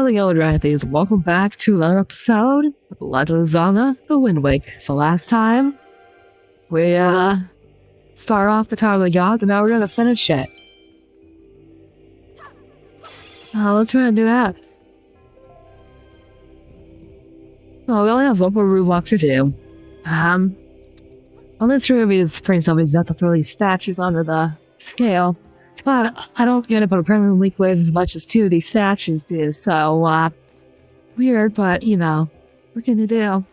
How's it going, Dragons? Welcome back to another episode of Legend of Zelda The Wind Waker. So last time, we start off the Tower of the Gods, and now we're gonna finish it. Let's try and do that. So we only have one more room left to do. On this room, is pretty simple. You have to throw these statues onto the scale. But I don't get it, but apparently leak waves as much as two of these statues do, so, weird, but, you know, what can you do?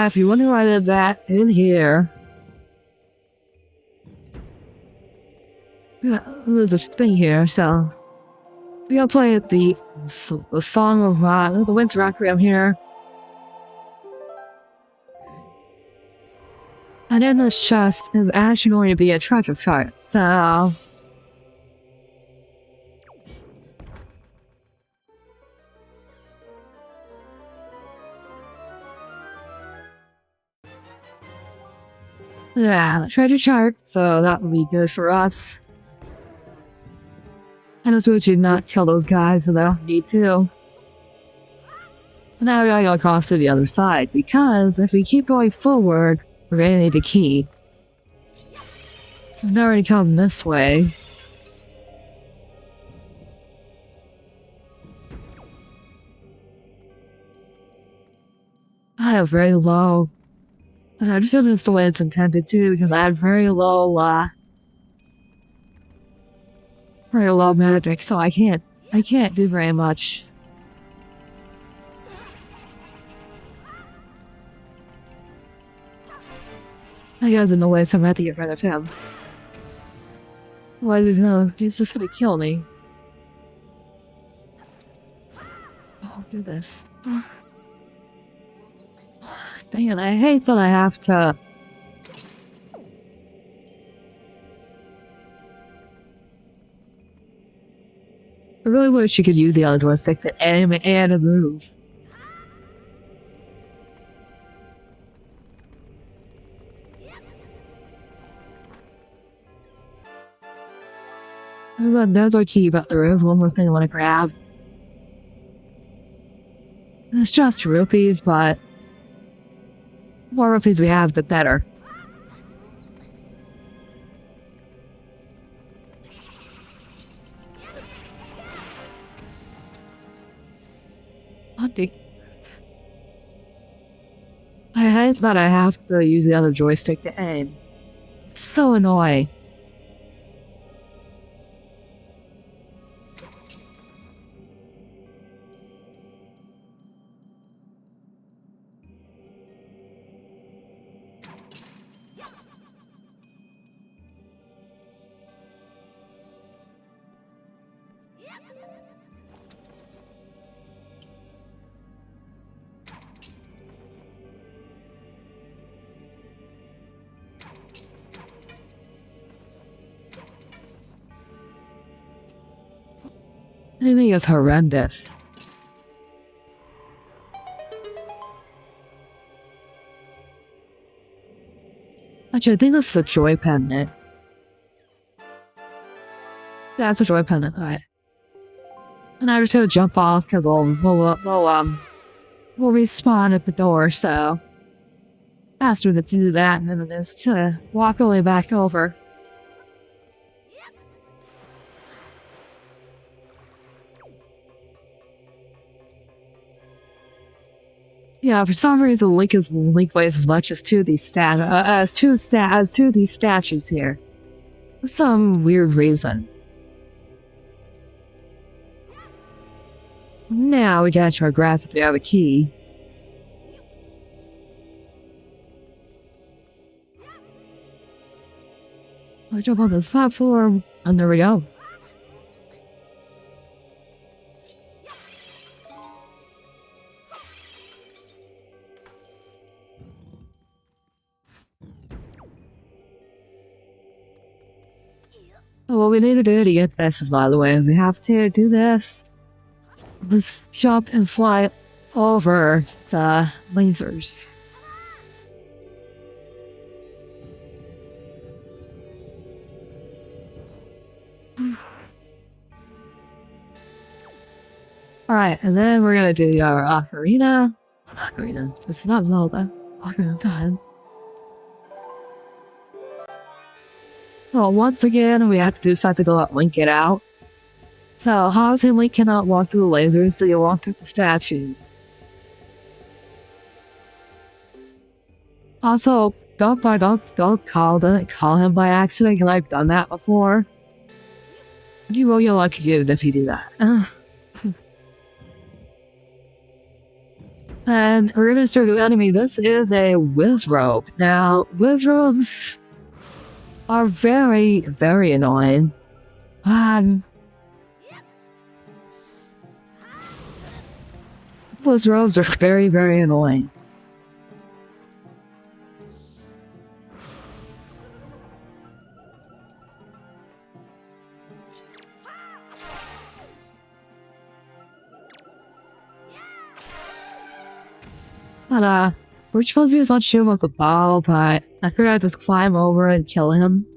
If you wonder why I did that in here, there's a thing here, so we gotta play the song of the Winter Requiem here. And in this chest is actually going to be a treasure chart, so yeah, the treasure chart, so that would be good for us. And it's good to not kill those guys, so they don't need to. And now we gotta go across to the other side, because if we keep going forward, we're gonna need a key. We've already come this way. I have very low. And I'm just doing this the way it's intended to, because I have very low magic, so I can't do very much. That guy's in the way, so I'm gonna have to get rid of him. Why he's just gonna kill me. Oh, do this. Dang it, I hate that I have to. I really wish you could use the other joystick to aim and to move. There's our key, but there is one more thing I want to grab. It's just rupees, but the more rupees we have, the better. I hate that I have to use the other joystick to aim. It's so annoying. I think it's horrendous. Actually, I think that's the joy pendant. Yeah, it's a joy pendant, alright. And I just had to jump off because we'll respawn at the door, so faster to do that than it is to walk all the way back over. Yeah, for some reason, Link is lengthways as much as two of these these statues here. For some weird reason. Now we gotta try grass if we have a key. I jump on this platform, and there we go. What we need to do to get this is, by the way, we have to do this. Let's jump and fly over the lasers. Alright, and then we're gonna do our ocarina. Ocarina. It's not Zelda. Ocarina of Time. Well, once again, we have to do something to let Link get out. So, Halsey and Link cannot walk through the lasers, so you walk through the statues. Also, don't call him by accident, because I've done that before. You will get lucky if you do that. And we're gonna start with the enemy. This is a Wizrobe. Now, Wizrobes are very, very annoying. Wizrobes are very, very annoying. But, we're supposed to use on shoot with the ball, but I figured I'd just climb over and kill him.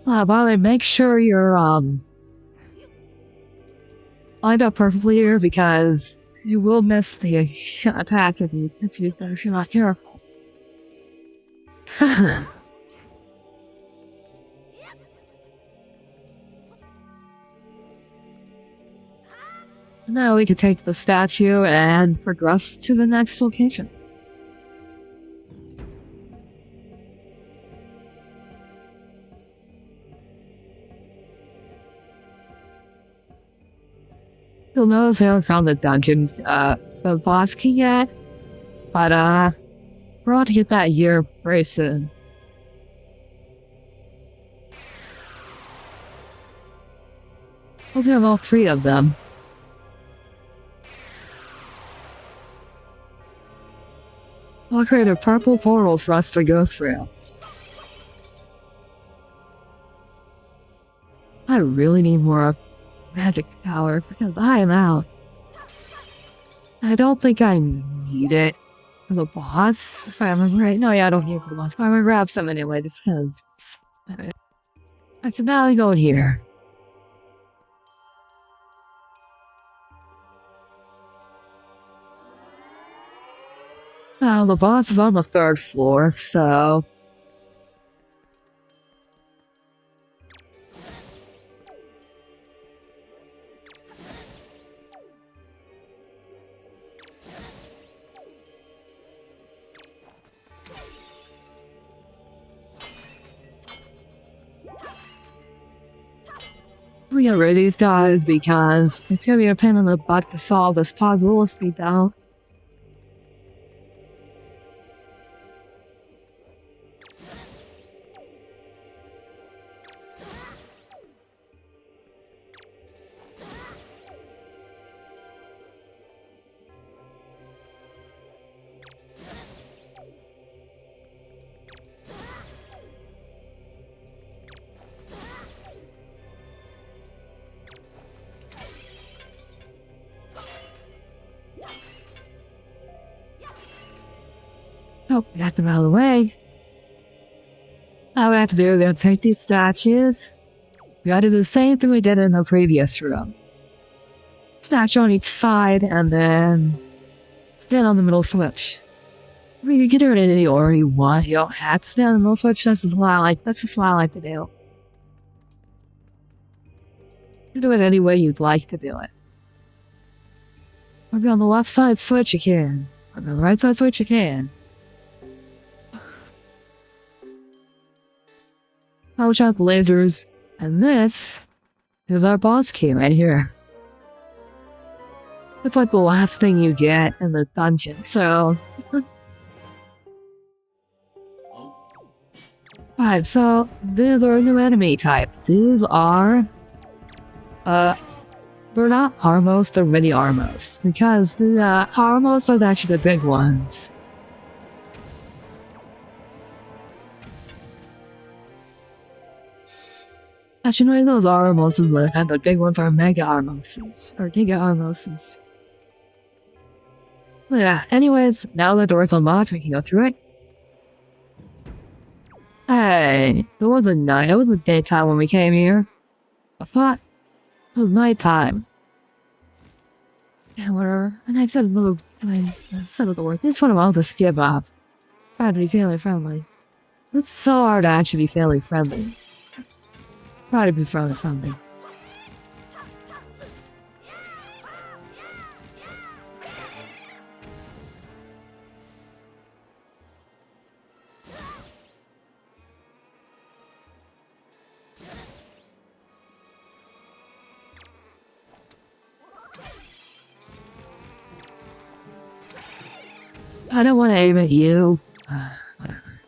By the way, make sure you're, lined up perfectly here, because you will miss the attack if you're not careful. Now we can take the statue and progress to the next location. You'll notice I haven't found the dungeons, the boss key yet, but we're about to get that year very soon. We'll have all three of them. I'll create a purple portal for us to go through. I really need more magic power because I am out. I don't think I need it for the boss, if I remember right. No, yeah, I don't need it for the boss. I'm gonna grab some anyway, just because. Alright, so now we go in here. The boss is on the third floor, so... we get rid of these guys because it's gonna be a pain in the butt to solve this puzzle if we don't. Oh, got them out of the way. All we have to do is take these statues. We gotta do the same thing we did in the previous room. Statue on each side, and then stand on the middle switch. I mean, you can do it in any order you want. You don't have to stand on the middle switch. That's just what I like to do. You do it any way you'd like to do it. Maybe on the left side switch you can. On the right side switch you can. I'll shot the lasers. And this is our boss key right here. It's like the last thing you get in the dungeon, so... Alright, so these are a new enemy type. These are... they're not Armos, they're mini Armos. Because the Armos are actually the big ones. Actually, no, those Armoses, and the big ones are Mega Armoses. Or Giga Armoses. But yeah, anyways, now the door's unlocked, we can go through it. Hey, it wasn't night, it wasn't daytime when we came here. I thought it was nighttime. Yeah, whatever. And I said the word. This one I'll just give up. Try to be family friendly. It's so hard to actually be family friendly. Try to be friendly. I don't want to aim at you. Whatever.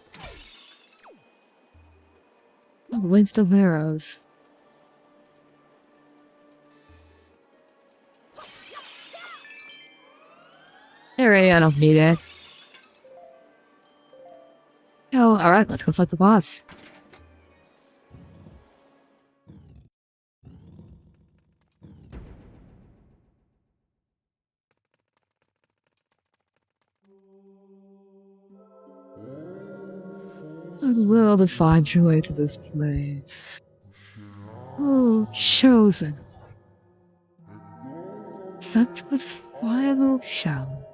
Oh, waste of arrows. Alright, I don't need it. Oh, alright, let's go fight the boss. I will to find your way to this place. Oh, chosen. Such a final challenge.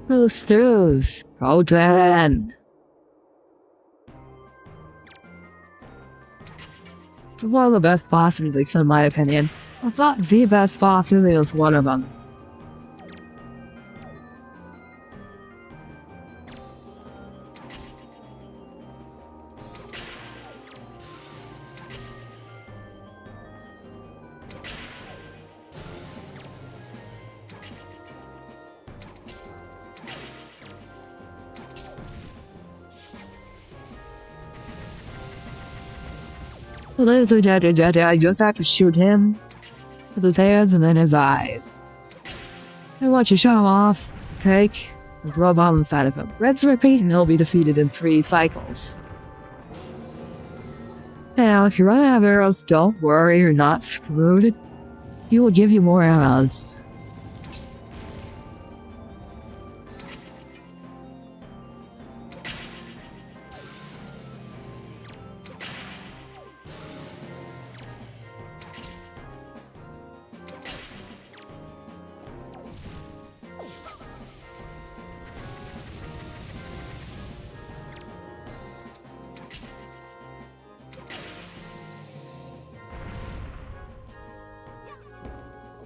TLOZ Protein. It's one of the best boss musics in my opinion. I thought the best boss music was one of them. I just have to shoot him with his hands and then his eyes. And once you shut him off, take and throw a bomb inside of him. Rinse and repeat, and he'll be defeated in 3 cycles. Now, if you run out of arrows, don't worry, you're not screwed. He will give you more arrows.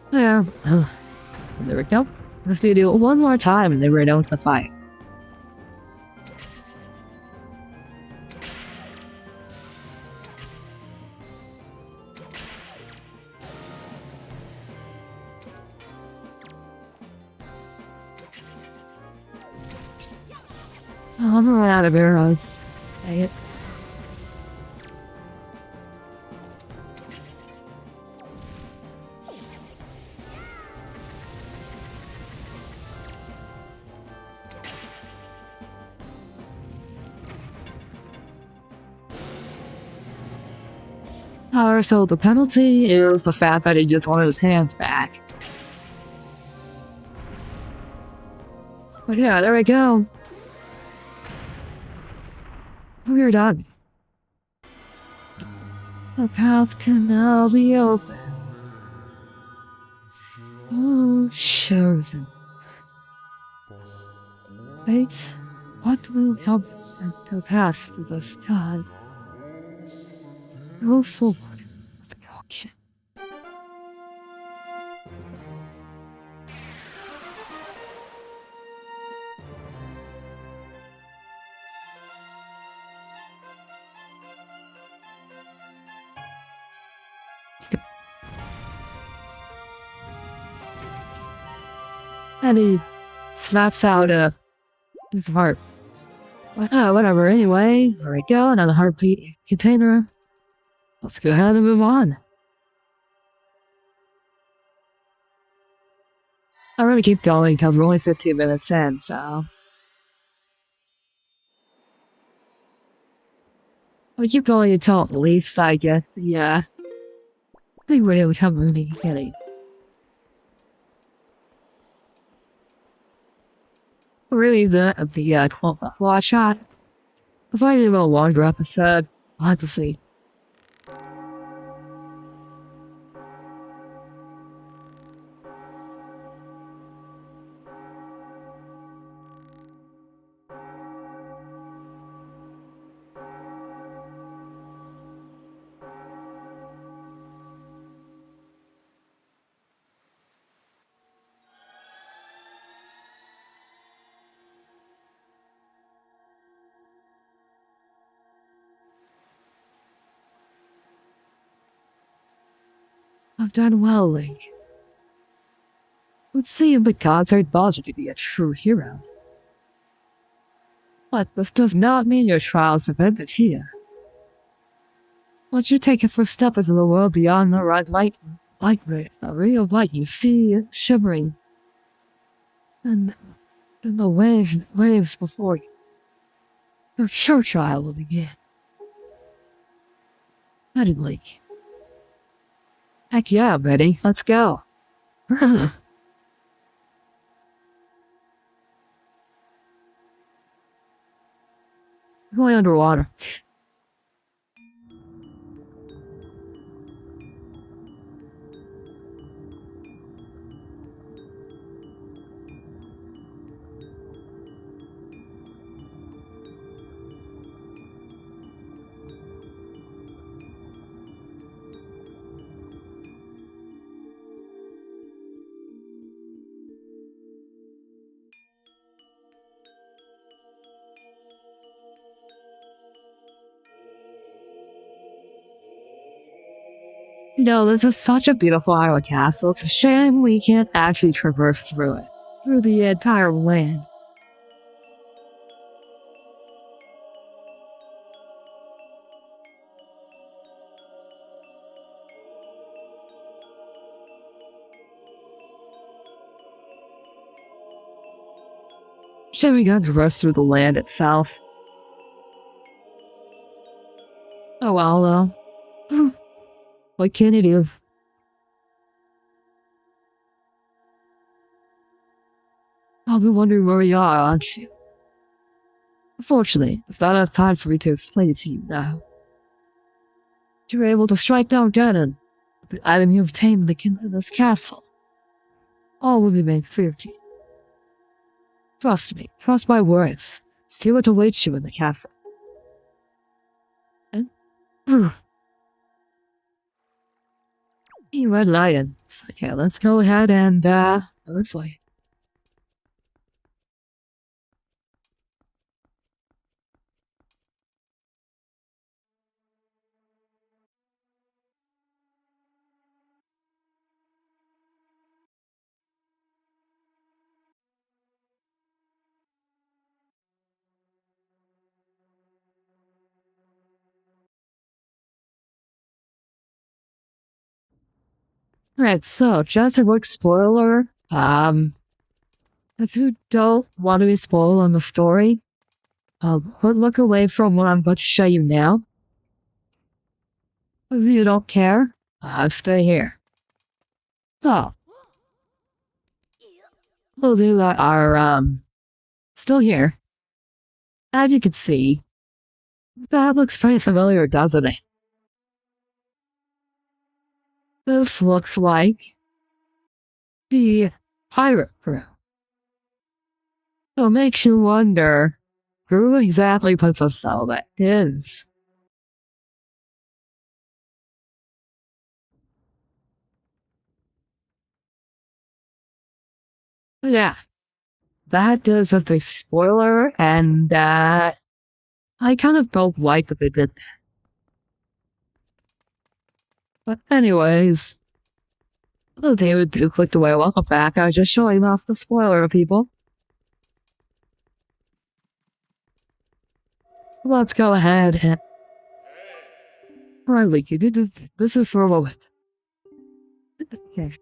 There. There we go. Let's do it one more time and then we're done with the fight. Oh, I'm running out of arrows. Dang it. So the penalty is the fact that he just wanted his hands back. But yeah, there we go. We're done. The path can now be open. Oh, chosen. Wait, what will help to pass through the sky? Go forward with caution. And he snaps out his heart. Whatever, anyway. There we go, another heartbeat container. Let's go ahead and move on. I'm gonna keep going because we're only 15 minutes in, so. I'll keep going until at least I get the thing where it would come in the beginning. Really, the 12 flaw shot. If I did a longer episode, I'll have to see. I've done well, Link. It would seem the gods are thought you to be a true hero. But this does not mean your trials have ended here. Once you take your first step into the world beyond the red light, a ray of light you see shimmering, and the waves before you, your true trial will begin. Ready, Link? Heck yeah, I'm ready. Let's go. Going underwater. You know, this is such a beautiful island castle. It's a shame we can't actually traverse through it. Through the entire land. Shame we can't traverse through the land itself. Oh well, though. What can you do? I'll be wondering where we are, aren't you? Unfortunately, there's not enough time for me to explain it to you now. You're able to strike down Ganon, the item you obtained in this castle. All will be made clear to you. Trust me, trust my words. See what awaits you in the castle. And, you red lion. Okay, let's go ahead and, this way. Alright, so, just a quick spoiler. If you don't want to be spoiled on the story, look away from what I'm about to show you now. If you don't care, stay here. So, those of you that are, still here, as you can see, that looks pretty familiar, doesn't it? This looks like the pirate crew. So it makes you wonder who exactly puts a cell that is. Yeah, that is just a spoiler, and I kind of don't like that they did. But anyways, hello David, you clicked away. Welcome back. I was just showing off the spoiler to people. Let's go ahead and Riley, you did this is for a moment. Okay.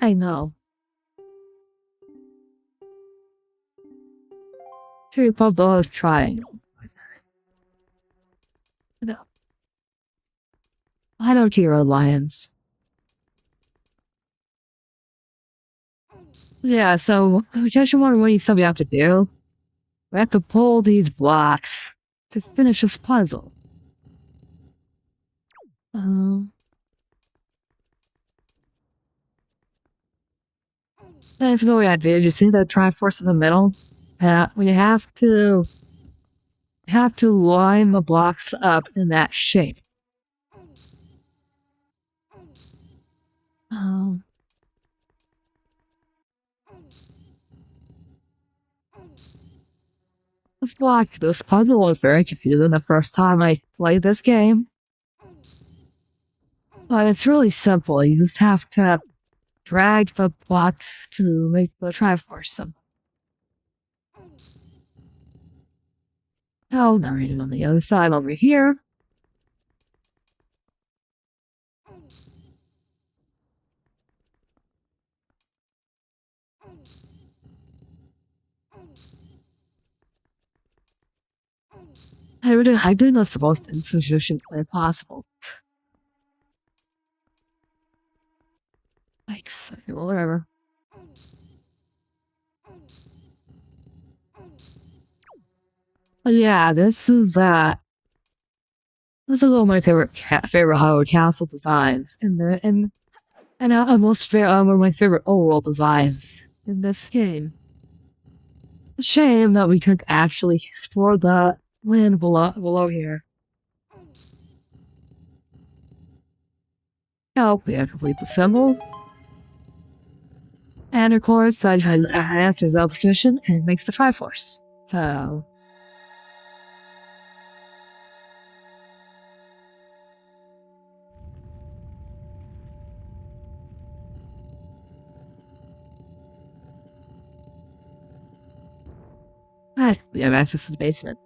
I know. Shape of the triangle. No. I don't care, Alliance. Yeah, so just wondering what you have to do. We have to pull these blocks to finish this puzzle. That's the way I did. You see that Triforce in the middle? We have to line the blocks up in that shape. This puzzle was very confusing the first time I played this game. But it's really simple. You just have to drag the block to make the Triforce simple. Oh, now reading on the other side over here. I did this the most insufficient way possible. Like, whatever. But yeah, this is a little of my favorite Howard Castle designs, and almost one of my favorite overall designs in this game. It's a shame that we couldn't actually explore the land below here. Oh, we have to complete the symbol. And of course, I answers the petition and makes the Triforce. So. We have access to the basement.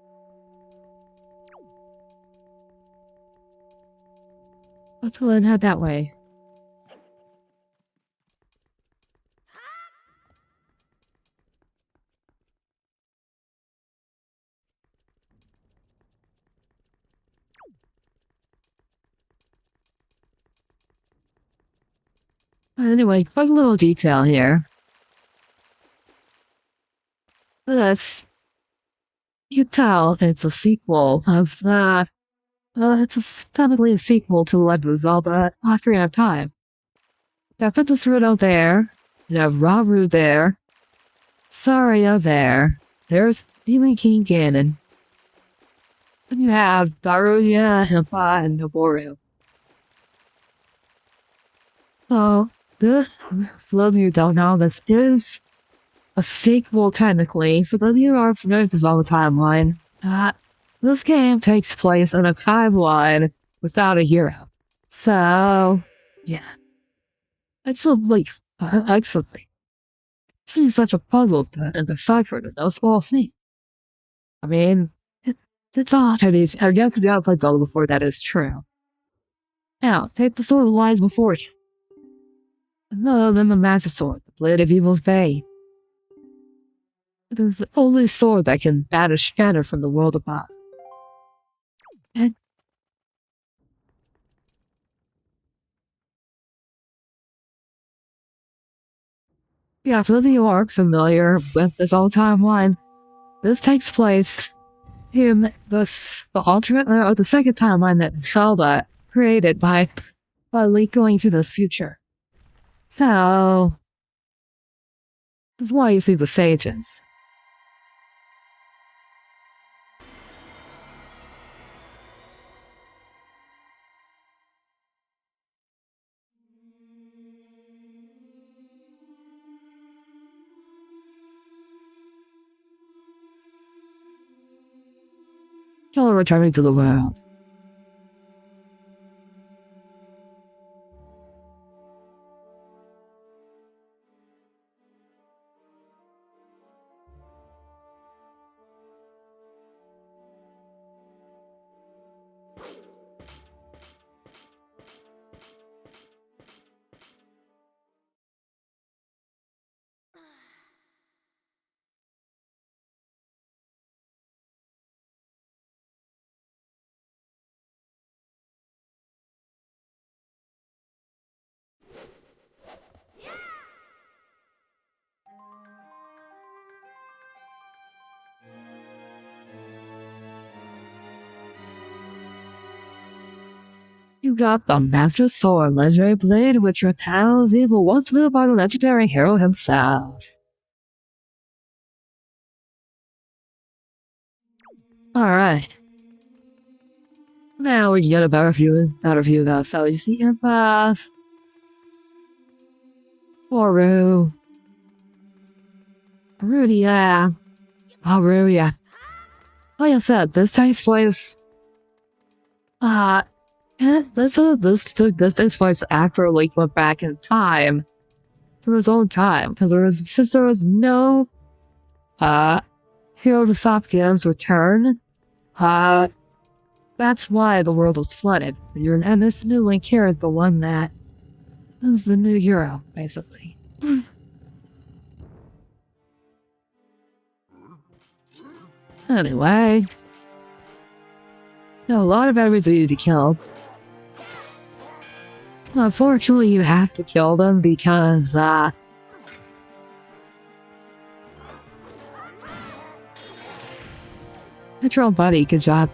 Let's go and head that way. Anyway, quick little detail here. This, you can tell it's a sequel of the. Probably a sequel to The Legend of Zelda Ocarina of Time. You have Princess Ruto there. You have Rauru there. Saria there. There's Demon King Ganon. Then you have Darunia, Himpa, and Noboru. So, for those of you who don't know, this is a sequel technically. For those of you who aren't familiar with the Zelda timeline, this game takes place in a timeline without a hero. So, yeah. It's a leaf. Excellent. Seems such a puzzle to decipher to no small thing. I mean, it's odd. I guess if you haven't played Zelda before, that is true. Now, take the sword that lies before you. None other than the Master Sword, the Blade of Evil's Bane. It is the only sword that can banish Ganon from the world above. And yeah, for those of you who aren't familiar with this old timeline, this takes place in the alternate or the second timeline that Zelda created by but Link going to the future. So, that's why you see the sages. Till returning to the world. You got the Master Sword legendary blade which repels evil once wielded by the legendary hero himself. Alright. Now we can get a better view though. So you see Empath. Oru. Rudia. Oh, Rudia. Like I said, this takes place. This takes place after Link went back in time. For his own time. Because since there was no hero to stop Ganon's return, that's why the world was flooded. And this new Link here is the one that is the new hero, basically. Anyway. A lot of enemies we need to kill. Unfortunately, you have to kill them because, Metro Buddy, good job.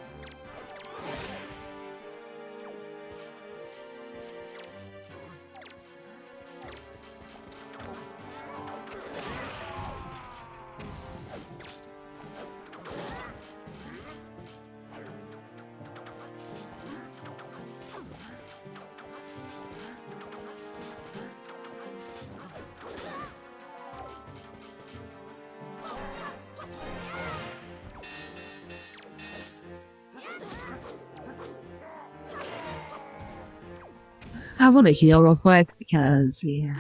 I want to heal real quick because, yeah.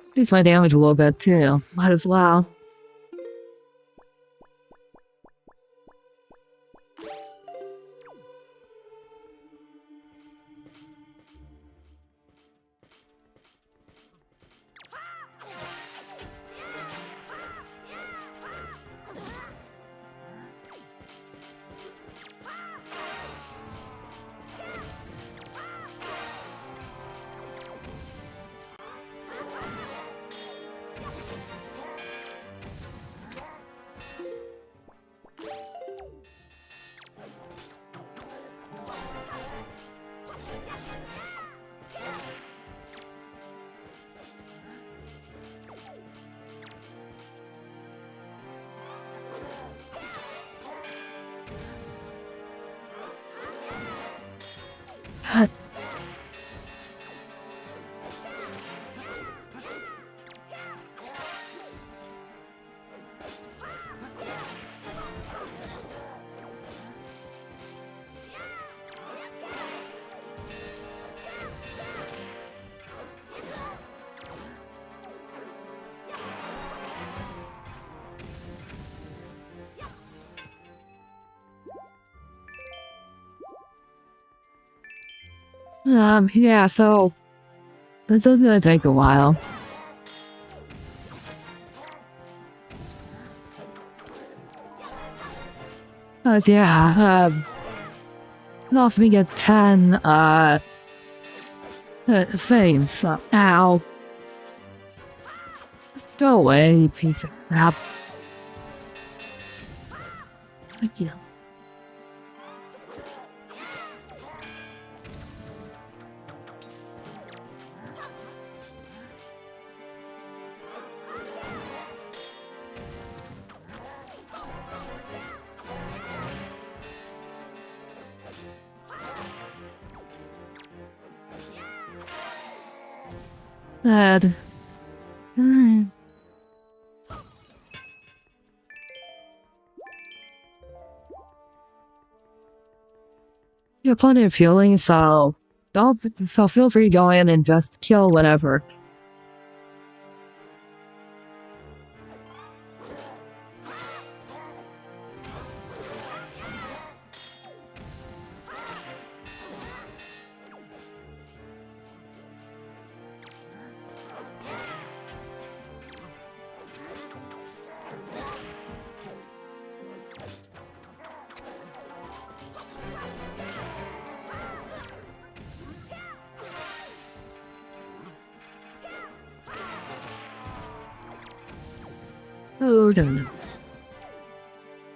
Increase my damage a little bit too. Might as well. Yeah, so this is gonna take a while. Cause yeah, off me get 10, things. Ow. Just go away, you piece of crap. Thank you. Bad. You have plenty of healing, so feel free to go in and just kill whatever. Oh, no.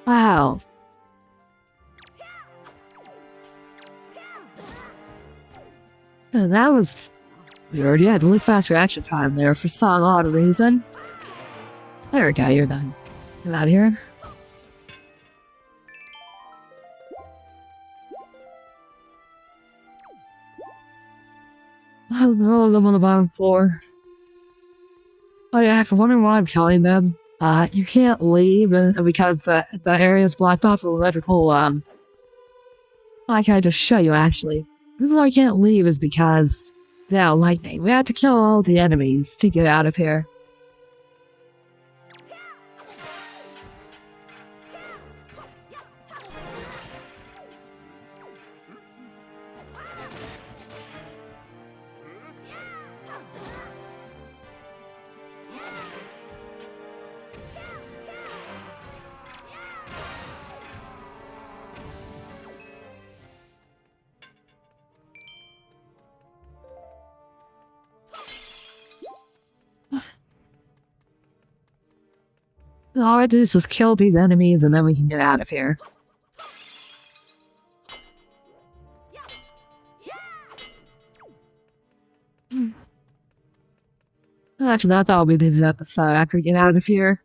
Wow. That was weird. You had really fast reaction time there for some odd reason. There we go, you're done. Get out of here. Oh no, them on the bottom floor. Oh yeah, I'm wondering why I'm telling them. You can't leave because the area is blocked off with electrical, I can just show you actually. The reason why I can't leave is because, yeah, lightning. We have to kill all the enemies to get out of here. All I do is just kill these enemies and then we can get out of here. Actually, I thought I'll be the episode after we get out of here.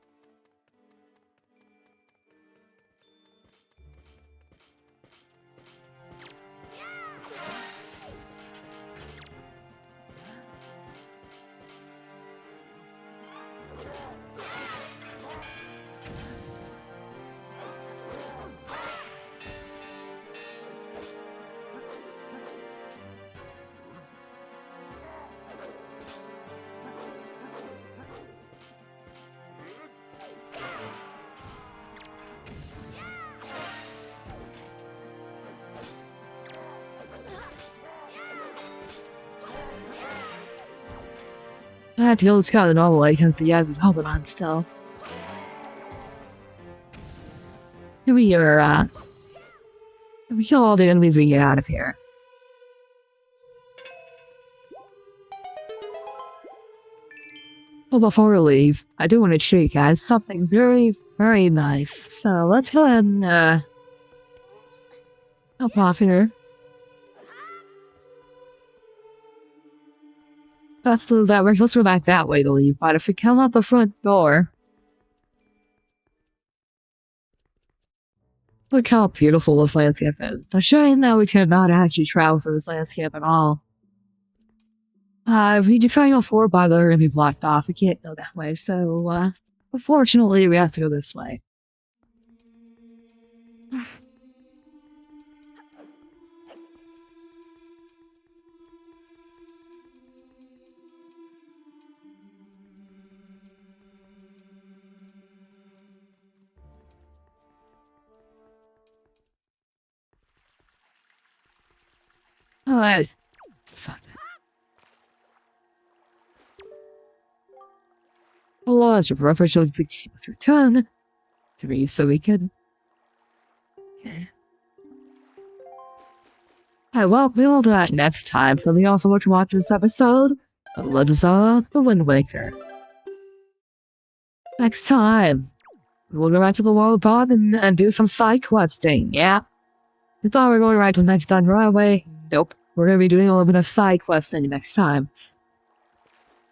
I feel it's kind of normal, like, because he has his helmet on still. Here we are, we kill all the enemies we get out of here. Well, before we leave, I do want to show you guys something very, very nice. So let's go ahead and, help off here. That's that we're supposed to go back that way to leave, but if we come out the front door, look how beautiful this landscape is. The shame that we cannot actually travel through this landscape at all. If we do try to go forward by the gonna be blocked off, we can't go that way, so, unfortunately, we have to go this way. Alright. Fuck that. Hello, as your professional must return to me so we can. Okay. Alright, well, we will do that next time. So, thank you all so much for watching this episode of TLOZ The Wind Waker. Next time, we'll go back to the world above and do some side questing, yeah? You thought we were going right to the next time right away? Nope. We're going to be doing a little bit of side questing next time.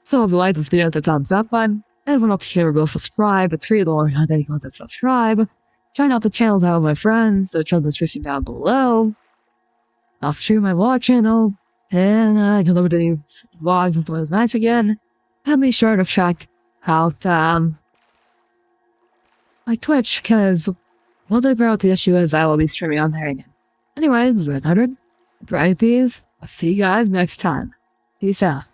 So if you like this video, hit the thumbs up button. And if you want to share, go subscribe. It's free to learn how to subscribe. Check out the channels out with my friends. So check the description down below. I'll stream my vlog channel. And I can deliver any vlogs with those nights again. I'll be sure to check out my Twitch, because once I figure out the issue is, I will be streaming on there again. Anyways, 100 Bright these. I'll see you guys next time. Peace out.